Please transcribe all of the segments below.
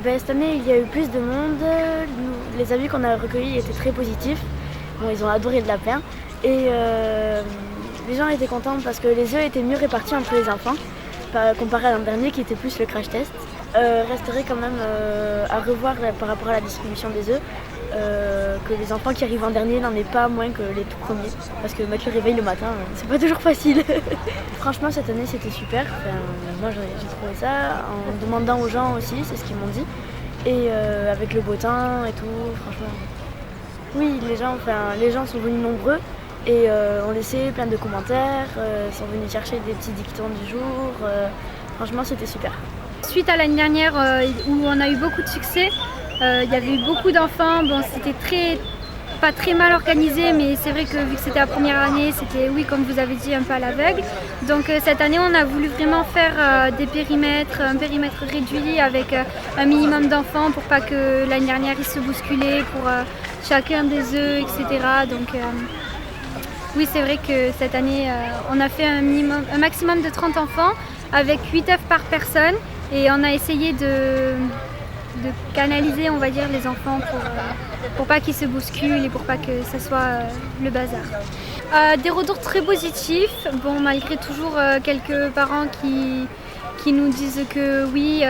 Cette année, il y a eu plus de monde. Les avis qu'on a recueillis étaient très positifs. Bon, ils ont adoré le lapin. Et les gens étaient contents parce que les œufs étaient mieux répartis entre les enfants, comparé à l'an dernier qui était plus le crash test. Resterait quand même à revoir par rapport à la distribution des œufs, que les enfants qui arrivent en dernier n'en aient pas moins que les tout premiers. Parce que mettre le réveil le matin, c'est pas toujours facile. Franchement, cette année c'était super. Moi j'ai trouvé ça, en demandant aux gens aussi, c'est ce qu'ils m'ont dit. Et avec le beau temps et tout, franchement. Oui, les gens sont venus nombreux et ont laissé plein de commentaires, sont venus chercher des petits dictons du jour. Franchement, c'était super. Suite à l'année dernière où on a eu beaucoup de succès, il y avait eu beaucoup d'enfants. Bon, c'était pas très mal organisé, mais c'est vrai que vu que c'était la première année, c'était, oui, comme vous avez dit, un peu à l'aveugle. Donc cette année, on a voulu vraiment faire un périmètre réduit avec un minimum d'enfants pour pas que l'année dernière ils se bousculaient pour chacun des œufs, etc. Donc oui, c'est vrai que cette année, on a fait un maximum de 30 enfants avec 8 œufs par personne et on a essayé de canaliser, on va dire, les enfants pour pas qu'ils se bousculent et pour pas que ça soit le bazar. Des retours très positifs, bon, malgré toujours quelques parents qui nous disent que oui,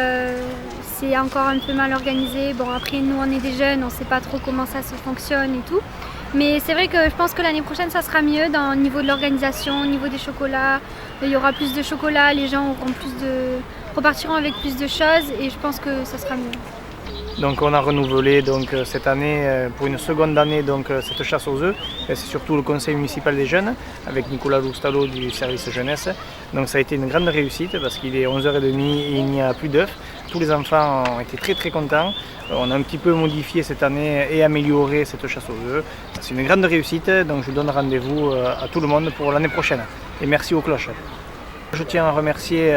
c'est encore un peu mal organisé. Bon, après, nous, on est des jeunes, on ne sait pas trop comment ça se fonctionne et tout. Mais c'est vrai que je pense que l'année prochaine, ça sera mieux au niveau de l'organisation, au niveau des chocolats. Il y aura plus de chocolat, les gens repartiront avec plus de choses et je pense que ça sera mieux. Donc on a renouvelé cette année, pour une seconde année, cette chasse aux œufs. C'est surtout le conseil municipal des jeunes avec Nicolas Loustalo du service jeunesse. Donc ça a été une grande réussite parce qu'il est 11h30 et il n'y a plus d'œufs. Tous les enfants ont été très contents. On a un petit peu modifié cette année et amélioré cette chasse aux œufs. C'est une grande réussite, donc je donne rendez-vous à tout le monde pour l'année prochaine. Et merci aux cloches. Je tiens à remercier,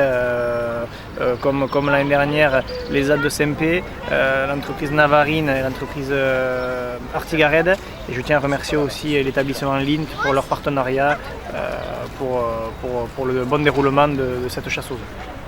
comme l'année dernière, les ZAD de Saint-Pé, l'entreprise Navarine et l'entreprise Artigared. Et je tiens à remercier aussi l'établissement Lint pour leur partenariat pour le bon déroulement de cette chasse aux œufs.